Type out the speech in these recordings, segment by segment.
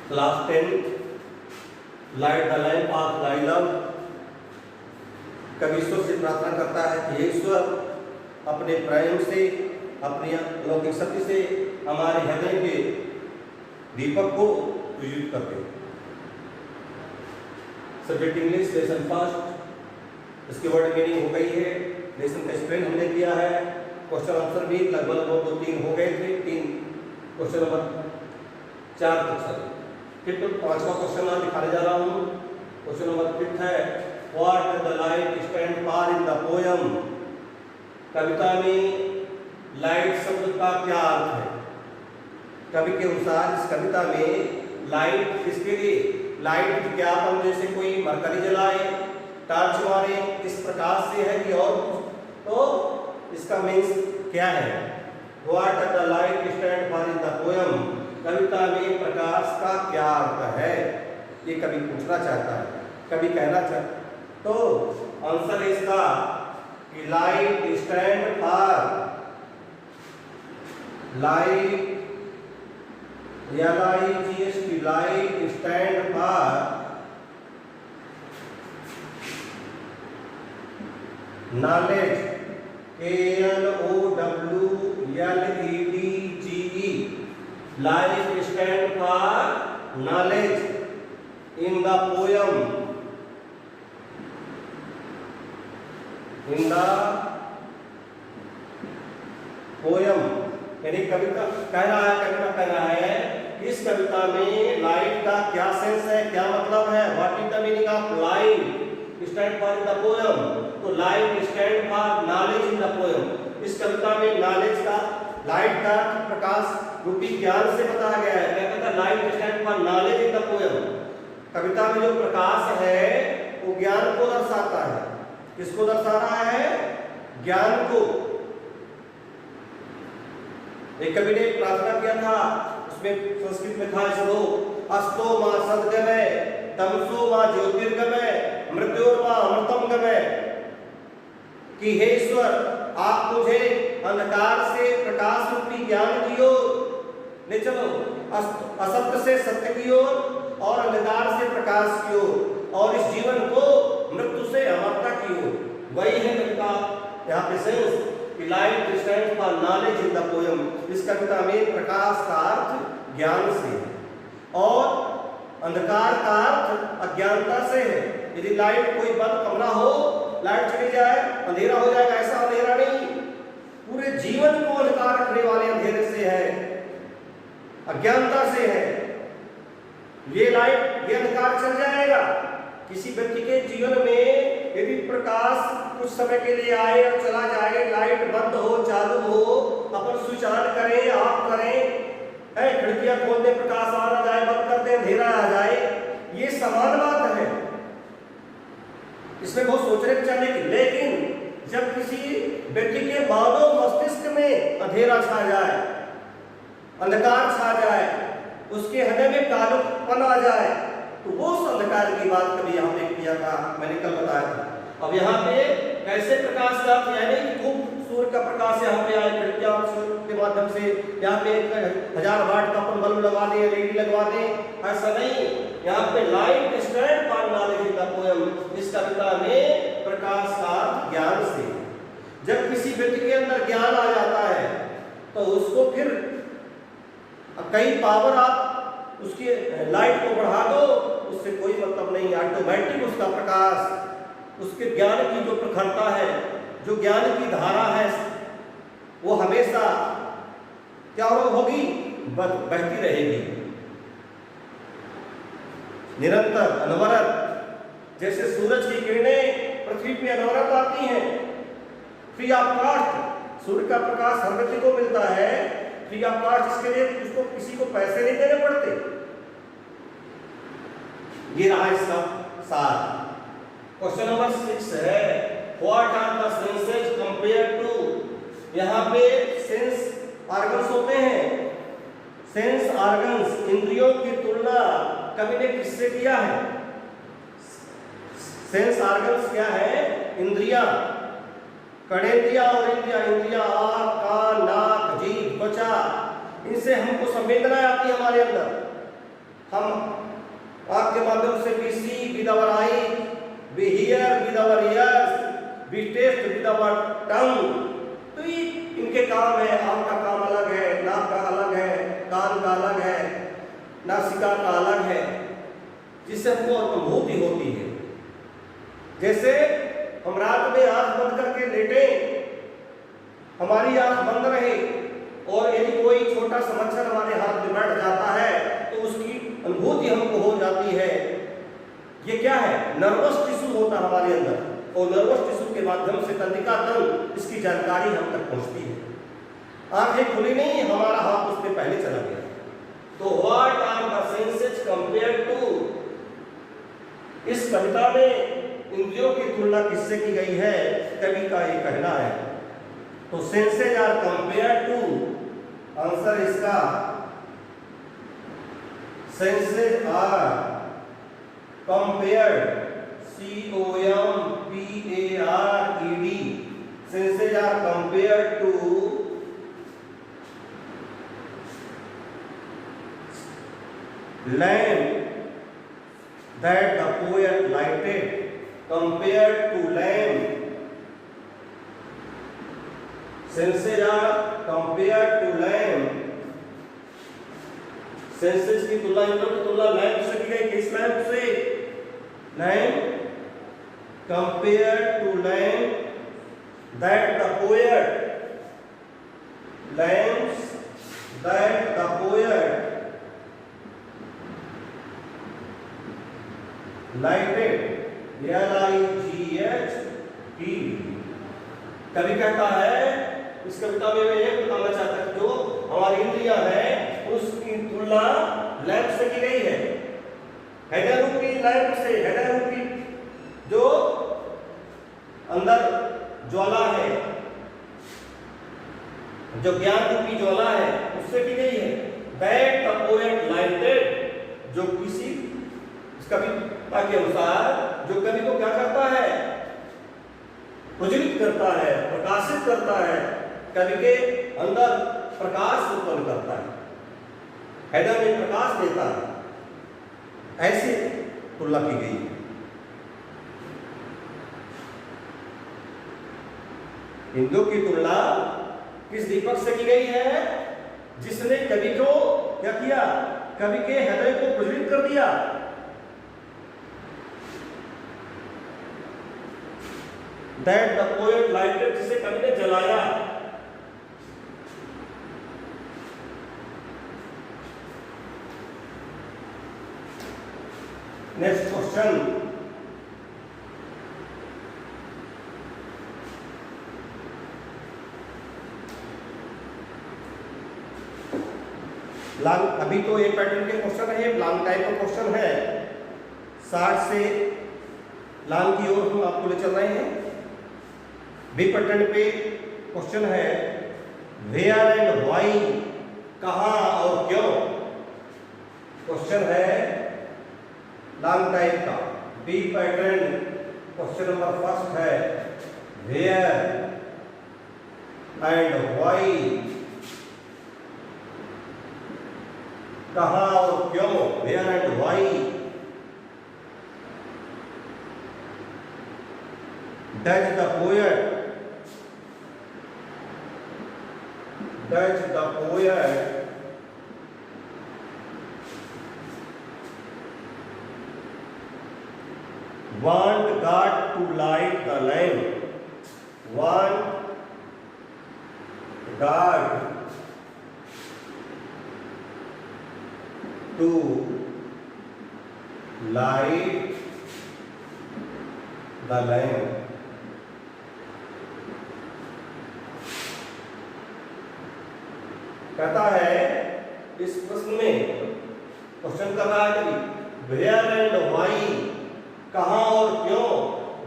Class 10 light the lamp of thy love. कवि ईश्वर से प्रार्थना करता है कि हे ईश्वर, अपने प्रेम से, अपनी अलौकिक शक्ति से हमारे हृदय के दीपक को प्रज्वलित कर दे। सब्जेक्ट इंग्लिश लेसन फर्स्ट, इसकी वर्ड मीनिंग हो गई है, लेसन का एक्सप्लेन हमने किया है, क्वेश्चन आंसर भी लगभग 2-3 हो गए थे, 3 क्वेश्चन नंबर 4 तक सर। फिर तो 5वां क्वेश्चन आज दिखाने जा रहा हूँ। क्वेश्चन नंबर 5 है what the light stand for in the poem. कविता में लाइट शब्द का क्या अर्थ है? कवि के अनुसार इस कविता में लाइट किसके लिए? लाइट विज्ञापन जैसे कोई मरकरी जलाए, टॉर्च मारे, इस प्रकाश से है कि और? तो इसका मीन्स क्या है? What the light stand for in the poem. कविता में प्रकाश का क्या अर्थ है, ये कवि पूछना चाहता है, कवि कहना चाहता। तो आंसर है इसका कि light stand for, light LIGHT, light stand for knowledge, KNOWLEDGE, light stand for knowledge in the poem, in the poem. यानी कविता कह रहा है, कविता कह रहा है इस कविता में लाइट का क्या सेंस है, क्या मतलब है? What is the meaning of light stand for in the poem? तो light stand for knowledge in the poem. इस कविता में नॉलेज का, लाइट का प्रकाश रूपी ज्ञान से बताया गया है। क्या कहता है? Light stand for knowledge in the poem. कविता में जो प्रकाश है वो ज्ञान को दर्शाता है। किसको दर्शा रहा है? ज्ञान को। एक कवि ने प्रार्थना किया था, उसमें संस्कृत में था श्लोक, अस्तो मां सद्गमय, तमसो मां ज्योतिर्गमय, मृत्योर्मा अमृतम गमय। कि हे ईश्वर, आप मुझे अंधकार से प्रकाश रूपी ज्ञान की ओर ले चलो, असत्य से सत्य की ओर और अंधकार से प्रकाश की ओर, और इस जीवन को मृत्यु से अमरता की ओर। वही है कविता यहाँ पे सेंस कि light stand for knowledge in the poem. इस कविता में प्रकाश का अर्थ ज्ञान से और अंधकार का अर्थ अज्ञानता से है। यदि लाइट कोई बंद कमरा हो, लाइट चली जाए, अंधेरा हो जाएगा, ऐसा अंधेरा नहीं, पूरे जीवन को अंधकार रखने वाले अंधेरे से है, अज्ञानता से है। ये लाइट, ये अंधकार चल जाएगा। किसी व्यक्ति के जीवन में यदि प्रकाश कुछ समय के लिए आए और चला जाए, लाइट बंद हो, चालू हो, अपन स्विच ऑन करें, ऑफ करें, खिड़कियां खोल दें, प्रकाश आ जाए, बंद कर दें, अंधेरा आ जाए, ये समान बात है। इसमें बहुत सोचने विचारने की। लेकिन जब किसी व्यक्ति के मानव मस्तिष्क में अंधेरा छा जाए, अंधकार छा जाए, उसके हृदय में कालुपन आ जाए, तो वो उस अंधकार की बात कभी यहाँ पे किया था, मैंने कल बताया था। अब यहाँ पे कैसे प्रकाश का अर्थ, यानी खूब सूर्य का प्रकाश यहाँ पे आए, खिड़कियां के माध्यम से, यहाँ पे 1000 वाट का अपन बल्ब लगा दें, LED लगवा दें, ऐसा नहीं। यहाँ पे light stand for knowledge in the poem. इस कविता में प्रकाश का अर्थ ज्ञान से। जब किसी व्यक्ति के अंदर ज्ञान आ जाता है तो उसको फिर कई पावर आप उसके लाइट को बढ़ा दो, उससे कोई मतलब नहीं। ऑटोमेटिक उसका प्रकाश, उसके ज्ञान की जो प्रखरता है, जो ज्ञान की धारा है, वो हमेशा क्या होगी? बहती रहेगी, निरंतर, अनवरत। जैसे सूरज की किरणें पृथ्वी पे अनवरत आती हैं, फ्री ऑफ कॉस्ट। सूर्य का प्रकाश हर व्यक्ति को मिलता है फ्री ऑफ कॉस्ट, इसके लिए उसको किसी को पैसे नहीं देने पड़ते। ये रहा इसका सार। क्वेश्चन नंबर 6 है what are the senses compare to. यहाँ पे सेंस ऑर्गन्स होते हैं। सेंस ऑर्गन्स, इंद्रियों की तुलना कवि ने किससे किया है? सेंस ऑर्गन्स क्या है? इंद्रियां, कड़ेंद्रियां और इंद्रियां। इंद्रियां आँख, कान, नाक, जीभ, त्वचा, इनसे हमको संवेदना आती है हमारे अंदर। हम आंख के माध्यम से we see with our eyes, we hear with our ears, we taste with our tongue। तो ये इनके काम है। आंख का काम अलग है, नाक का अलग है, कान का अलग है, नासिका का अलग है, जिससे हमको अनुभूति होती है। जैसे हम रात में आंख बंद करके लेटे, हमारी आंख बंद रहे और यदि कोई छोटा सा मच्छर हमारे हाथ में बैठ जाता है तो उसकी अनुभूति हमको हो जाती है। ये क्या है? नर्वस टिश्यू होता है हमारे अंदर, और नर्वस टिश्यू के माध्यम से तंत्रिका तंत्र इसकी जानकारी हम तक पहुंचती है। आंखें खुली नहीं, हमारा हाथ उसमें पहले चला गया। तो what are the senses compare to, इस कविता में इंद्रियों की तुलना किससे की गई है? कवि का ये कहना है। तो senses are compare to, answer इसका senses are compared, COMPARED, senses are compared to lamp that the poet lighted, compared to lamp, senses are compared to lamp, senses की तुलना, इंद्रियों की तुलना लैंप से की गई। किस लैंप से? Lamp compared to lamp that the poet, lamps that the poet lighted, LIGHT। कवि कहता है, इस कविता में मैं ये बताना चाहता हूं, जो हमारी इंद्रियां हैं उसकी तुलना लैंप से की गई है। हृदय रूपी लैंप से, हृदय रूपी जो अंदर ज्वाला है, जो ज्ञान रूपी ज्वाला है, उससे की गई है। दैट द पोएट लाइटेड, जो किसी कविता के अनुसार जो कवि को क्या करता है? प्रज्वलित करता है, प्रकाशित करता है, कवि के अंदर प्रकाश उत्पन्न करता है, हृदय में प्रकाश देता है। ऐसी तुलना की गई है। हिंदू की तुलना किस दीपक से की गई है? जिसने कवि को क्या किया? कवि के हृदय को प्रज्वलित कर दिया। That the poet lighted, जिसे कवि ने जलाया। नेक्स्ट क्वेश्चन, लॉन्ग, अभी तो ये पैटर्न के क्वेश्चन है, लॉन्ग टाइप का क्वेश्चन है। 60 से लॉन्ग की ओर हम आपको ले चल रहे हैं। बी पैटर्न पे क्वेश्चन है, वेयर एंड व्हाई, कहां और क्यों। क्वेश्चन है लॉन्ग टाइप का। B pattern question number first है, वेयर एंड व्हाई, कहां और क्यों। Where and why. Does the poet, does the poet want God to light the lamp, want God to light the lamp। कहता है इस प्रश्न में, क्वेश्चन कर रहा है कवि, वेयर एंड व्हाई, कहां और क्यों।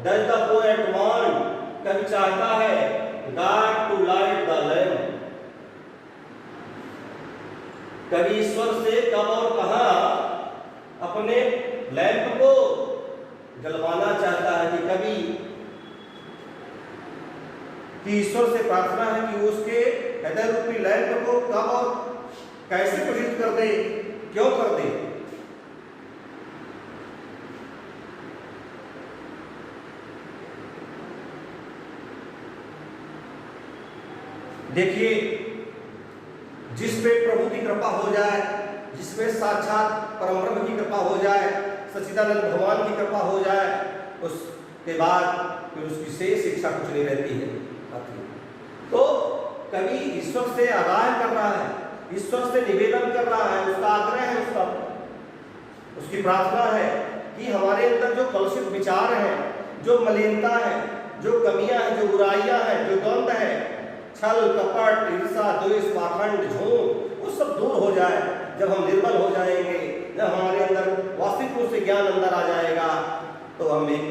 डज द पोएट वांट, कवि चाहता है, God to light the lamp, कवि ईश्वर से कब और कहां अपने लैंप को जलवाना चाहता है। कि कवि की ईश्वर से प्रार्थना है कि उसके हृदय रूपी लैंप को कब और कैसे प्रज्वलित कर दे, क्यों कर दे। देखिए, जिस पे प्रभु की कृपा हो जाए, जिसमें साक्षात परमब्रह्म की कृपा हो जाए, सच्चिदानंद भगवान की कृपा हो जाए, उसके बाद फिर उसकी शेष इच्छा कुछ नहीं रहती है। तो कवि ईश्वर से आगाह कर रहा है, ईश्वर से निवेदन कर रहा है, उसका आग्रह है, उसकी प्रार्थना है कि हमारे अंदर जो कलुषित विचार हैं, जो मलिनता है, जो कमियां हैं, जो बुराइयां हैं, जो द्वंद्व है, छल कपट ईर्षा द्वेष पाखंड झूठ, वो सब दूर हो जाए। जब हम निर्मल हो जाएंगे, जब हमारे अंदर वास्तविक रूप से ज्ञान अंदर आ जाएगा, तो हम एक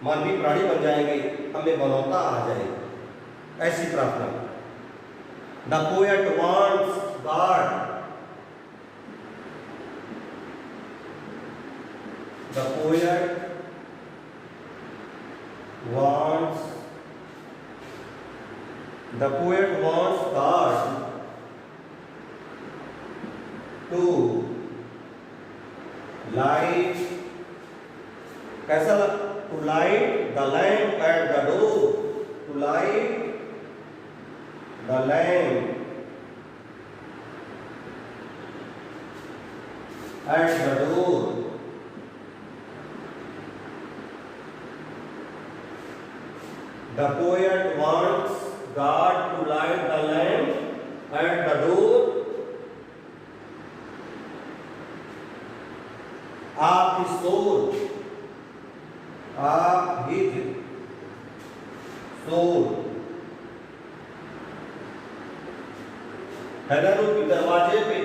मानवीय प्राणी बन जाएंगे, हमें मानवता आ जाएगी। ऐसी प्रार्थना। The poet wants God, the poet wants God to light, कैसा to light the lamp at the door, to light the lamp at the door. The poet wants God to light the lamp at the door of his soul, of his soul. हृदय के दरवाजे पे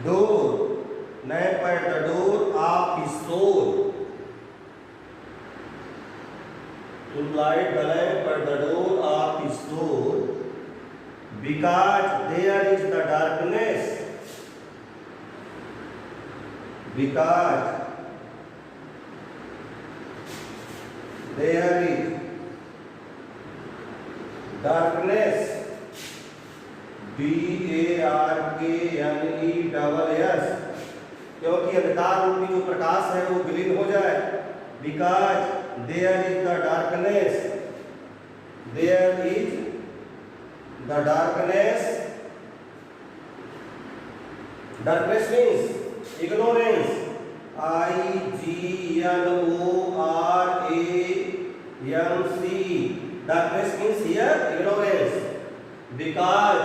door, lamp at the door of his soul. To light the lamp at the door of his soul, because there is the darkness, because there is darkness, DARKNESS, क्योंकि अंधकार रूपी जो प्रकाश है वो विलीन हो जाए। Because there is the darkness, there is the darkness. Darkness means ignorance. IGNORANCE. Darkness means here ignorance. Because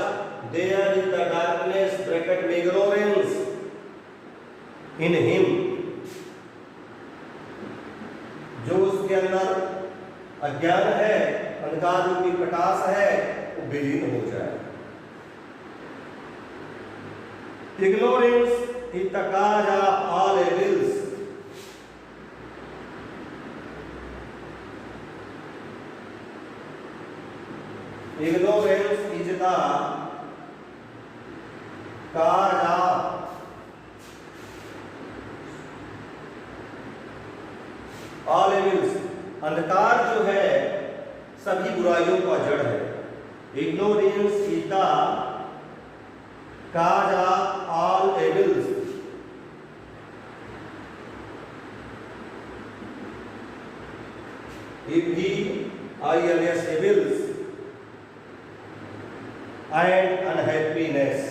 there is the darkness, bracket में ignorance in him, जो उसके अंदर अज्ञान है, अंधकार रूपी प्रकाश है, वो विलीन हो जाए। Ignorance is the cause of all evils. Ignorance is the cause of all evils. अंधकार जो है सभी बुराइयों का जड़ है। Ignorance is the cause of all evils. ILS evils and unhappiness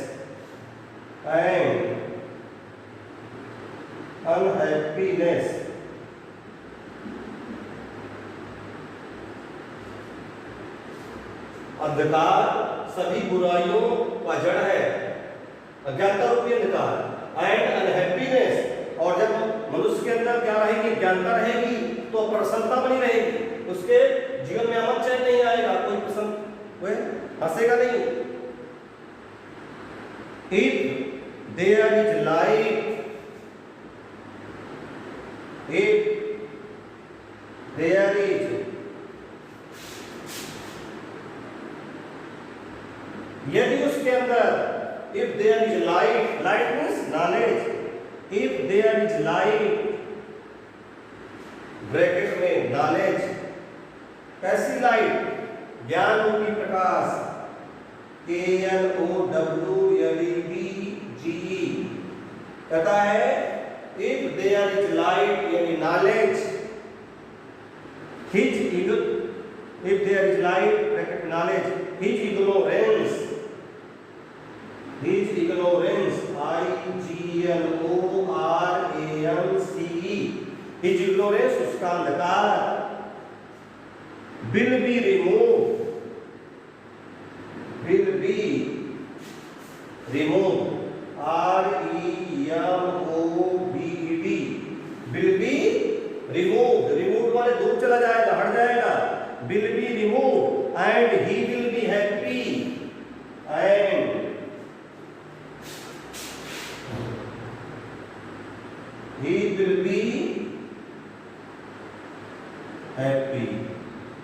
अंधकार सभी बुराइयों का जड़ है, अज्ञानता रूपी अंधकार एंड अनहैप्पीनेस। और जब मनुष्य के अंदर क्या रहेगी, अज्ञानता रहेगी, तो प्रसन्नता बनी रहेगी, उसके जीवन में अमन चैन नहीं आएगा, कोई प्रसन्न, कोई हंसेगा नहीं। If there is light, if there is, यदि उसके अंदर, if there is light, light means knowledge, if there is light, bracket में knowledge, कैसी लाइट, ज्ञान रूपी प्रकाश, KNOWLEDGE कहता है if there is light यानी knowledge, his If there is light, bracket knowledge, his ignorance, I-G-N-O-R-A-N-C-E, his ignorance, उसका अंधकार, will be removed, R-E-M-O-V-E-D, will be removed, removed माने दूर चला जाएगा, हट जाएगा, will be removed, and he will be happy, and he will be happy।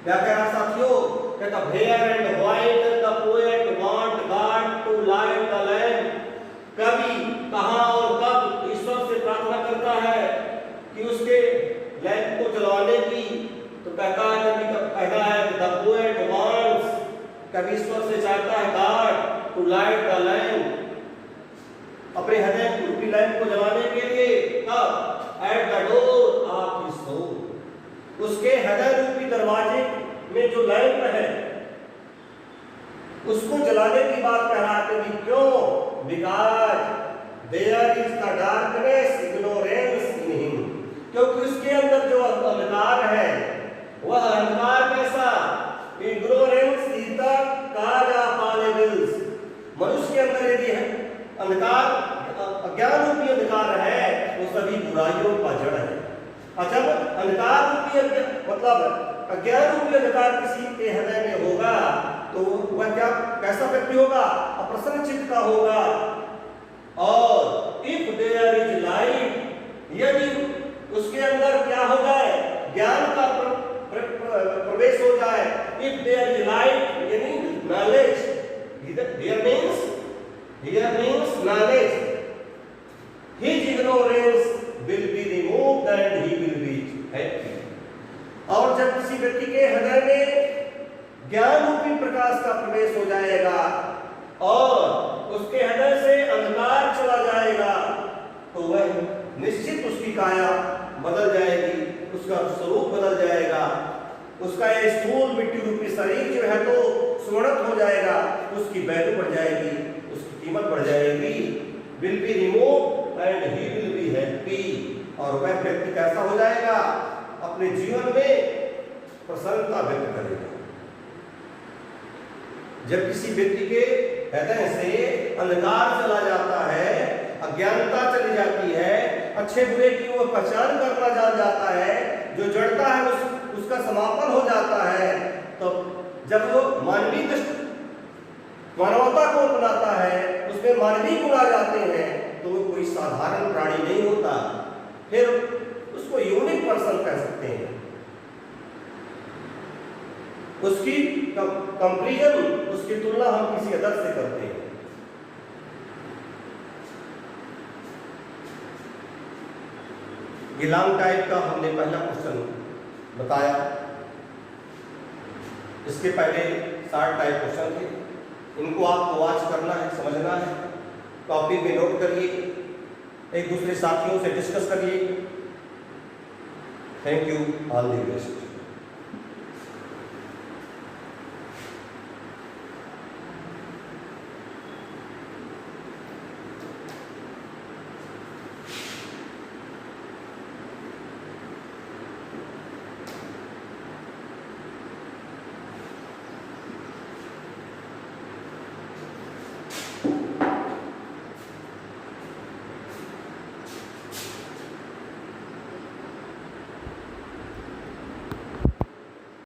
क्या कह रहा साथियों? कहता where and why does the poet want God to light the lamp? कभी, कहाँ और कब ईश्वर से प्रार्थना करता है कि उसके लैंप को जलाने की? तो कहता है कभी कहता है the poet wants, कभी ईश्वर से चाहता है God to light the lamp, अपने हृदय रूपी लैंप को जलाने के लिए। कब? At the door of his soul, उसके हृदय रूपी दरवाजे में जो लैंप है उसको जलाने की बात कह रहा है। क्यों? Because there is the darkness, ignorance in him, क्योंकि उसके अंदर जो अंधकार है वह अंधकार कैसा? Ignorance is the cause of all evils, मनुष्य के अंदर यदि है अंधकार, अज्ञान रूपी अंधकार है, वो सभी बुराइयों का जड़ है। जब अंधकार रूपी मतलब अज्ञान रूपी अंधकार किसी के हृदय में होगा तो वह क्या कैसा व्यक्ति होगा? अप्रसन्न चित्त का होगा। और इफ देयर इज लाइट, यदि उसके अंदर क्या हो जाए? ज्ञान का प्रवेश हो जाए। इफ देयर इज लाइट यानी knowledge, here means knowledge, his ignorance will be removed and he will be happy। और जब किसी व्यक्ति के हृदय में ज्ञान रूपी प्रकाश का प्रवेश हो जाएगा और उसके हृदय से अंधकार चला जाएगा तो वह निश्चित उसकी काया बदल जाएगी, उसका स्वरूप बदल जाएगा, उसका ये स्थूल मिट्टी रूपी शरीर जो है तो सुवर्णत हो जाएगा, उसकी वैल्यू बढ़ जाएगी, उसकी कीमत बढ़ जाएगी। will be removed and he will be happy, और वह व्यक्ति कैसा हो जाएगा? अपने जीवन में प्रसन्नता व्यक्त करेगा। जब किसी व्यक्ति के हृदय से अंधकार चला जाता है, अज्ञानता चली जाती है, अच्छे बुरे की वो पहचान करना जान जाता है, जो जड़ता है उसका समापन हो जाता है, तो जब वो मानवता को अपनाता है, उसमें मानवीय गुण आ जाते हैं, तो वो कोई साधारण प्राणी नहीं होता, फिर उसको यूनिक पर्सन कह सकते हैं। उसकी कंपैरिजन, उसकी तुलना हम किसी अदर से करते हैं। ये लॉन्ग टाइप का हमने पहला क्वेश्चन बताया, इसके पहले 60 टाइप क्वेश्चन थे। इनको आपको वॉच करना है, समझना है, कॉपी में नोट करिए, एक दूसरे साथियों से डिस्कस करिए। Thank you, all the best.